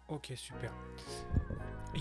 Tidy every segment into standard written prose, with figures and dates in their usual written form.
Ok, super.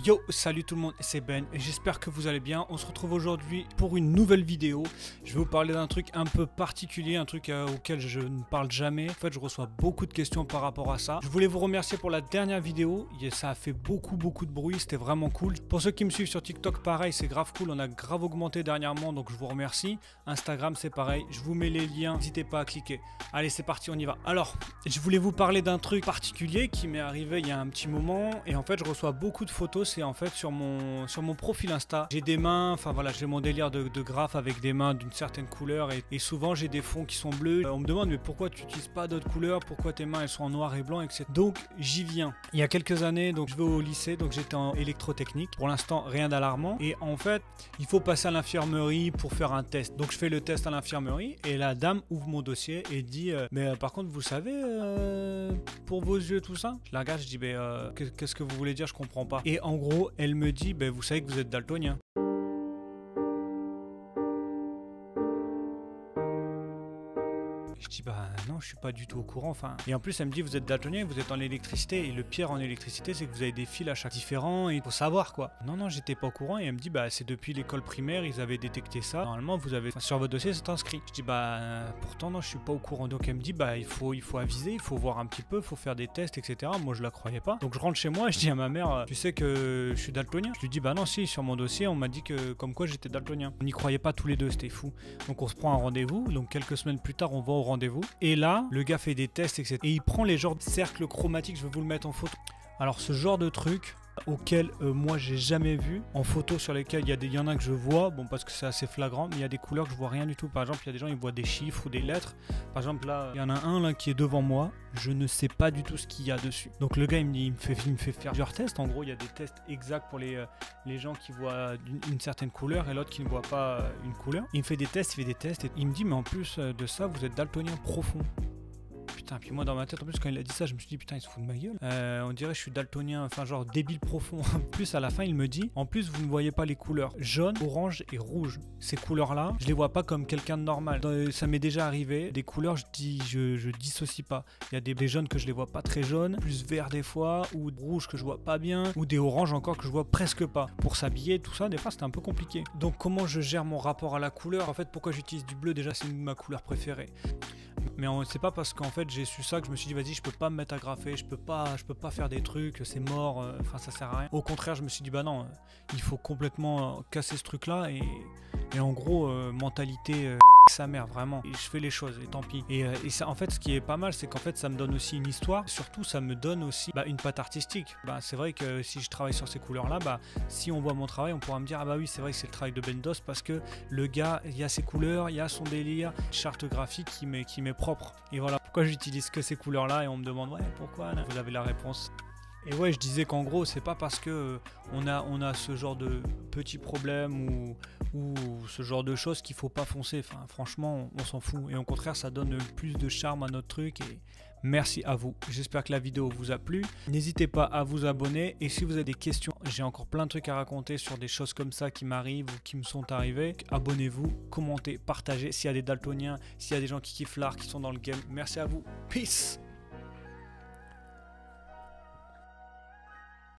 Yo, salut tout le monde, c'est Ben et j'espère que vous allez bien. On se retrouve aujourd'hui pour une nouvelle vidéo. Je vais vous parler d'un truc un peu particulier, un truc auquel je ne parle jamais. En fait, je reçois beaucoup de questions par rapport à ça. Je voulais vous remercier pour la dernière vidéo. Ça a fait beaucoup de bruit, c'était vraiment cool. Pour ceux qui me suivent sur TikTok, pareil, c'est grave cool. On a grave augmenté dernièrement, donc je vous remercie. Instagram, c'est pareil. Je vous mets les liens, n'hésitez pas à cliquer. Allez, c'est parti, on y va. Alors, je voulais vous parler d'un truc particulier qui m'est arrivé il y a un petit moment. Et en fait, je reçois beaucoup de photos. C'est en fait sur mon profil Insta. J'ai des mains, enfin voilà, j'ai mon délire de graphe avec des mains d'une certaine couleur et souvent j'ai des fonds qui sont bleus. On me demande mais pourquoi tu n'utilises pas d'autres couleurs, pourquoi tes mains elles sont en noir et blanc, etc. Donc j'y viens. Il y a quelques années, donc je vais au lycée, donc j'étais en électrotechnique. Pour l'instant, rien d'alarmant. Et en fait, il faut passer à l'infirmerie pour faire un test. Donc je fais le test à l'infirmerie et la dame ouvre mon dossier et dit mais par contre vous savez pour vos yeux tout ça. Je la regarde, je dis qu'est-ce que vous voulez dire, je comprends pas. Et en gros, elle me dit, vous savez que vous êtes daltonien. Je dis non, je suis pas du tout au courant. Et en plus elle me dit vous êtes daltonien, vous êtes en électricité et le pire en électricité c'est que vous avez des fils à chaque différents et il faut savoir quoi. Non, j'étais pas au courant et elle me dit c'est depuis l'école primaire ils avaient détecté ça. Normalement vous avez sur votre dossier c'est inscrit. Je dis pourtant non je suis pas au courant. Donc elle me dit il faut aviser, il faut voir un petit peu, il faut faire des tests etc. Moi je la croyais pas. Donc je rentre chez moi et je dis à ma mère tu sais que je suis daltonien. Je lui dis non si sur mon dossier on m'a dit que comme quoi j'étais daltonien. On n'y croyait pas tous les deux, c'était fou. Donc on se prend un rendez-vous. Donc quelques semaines plus tard on va au rendez-vous et là le gars fait des tests etc. Et il prend les genres de cercles chromatiques, je vais vous le mettre en photo. Alors ce genre de truc auquel moi j'ai jamais vu en photo, sur lesquels il y en a que je vois parce que c'est assez flagrant, mais il y a des couleurs que je vois rien du tout. Par exemple il y a des gens ils voient des chiffres ou des lettres. Par exemple là il y en a un là qui est devant moi, je ne sais pas du tout ce qu'il y a dessus. Donc le gars il me fait faire plusieurs tests. En gros il y a des tests exacts pour les gens qui voient une certaine couleur et l'autre qui ne voit pas une couleur. Il me fait des tests, et il me dit mais en plus de ça vous êtes daltonien profond. Putain, puis moi dans ma tête, en plus quand il a dit ça, je me suis dit putain il se fout de ma gueule. On dirait je suis daltonien, genre débile profond. En plus à la fin il me dit, en plus vous ne voyez pas les couleurs jaune, orange et rouge. Ces couleurs là, je les vois pas comme quelqu'un de normal. Ça m'est déjà arrivé, des couleurs je dissocie pas. Il y a des jaunes que je les vois pas très jaunes, plus vert des fois, ou rouge que je vois pas bien, ou des oranges encore que je vois presque pas. Pour s'habiller, tout ça, des fois c'était un peu compliqué. Donc comment je gère mon rapport à la couleur? En fait pourquoi j'utilise du bleu? Déjà c'est ma couleur préférée. Mais c'est pas parce qu'en fait j'ai su ça que je me suis dit vas-y je peux pas me mettre à graffer, je peux pas faire des trucs, c'est mort, ça sert à rien. Au contraire je me suis dit non, il faut complètement casser ce truc là et en gros mentalité sa mère vraiment. Et je fais les choses et tant pis. Et ça, en fait ce qui est pas mal c'est qu'en fait ça me donne aussi une histoire, surtout ça me donne aussi une patte artistique. C'est vrai que si je travaille sur ces couleurs là, si on voit mon travail on pourra me dire oui c'est vrai que c'est le travail de Bendos parce que le gars il y a ses couleurs, il y a son délire, charte graphique qui m'est propre. Et voilà pourquoi j'utilise que ces couleurs là et on me demande pourquoi là, vous avez la réponse. Et je disais qu'en gros c'est pas parce que on a ce genre de petits problèmes ou ce genre de choses qu'il faut pas foncer. Franchement on s'en fout et au contraire ça donne plus de charme à notre truc. Et merci à vous, j'espère que la vidéo vous a plu. N'hésitez pas à vous abonner et si vous avez des questions, j'ai encore plein de trucs à raconter sur des choses comme ça qui m'arrivent ou qui me sont arrivées. Abonnez-vous, commentez, partagez s'il y a des daltoniens, s'il y a des gens qui kiffent l'art, qui sont dans le game. Merci à vous, peace.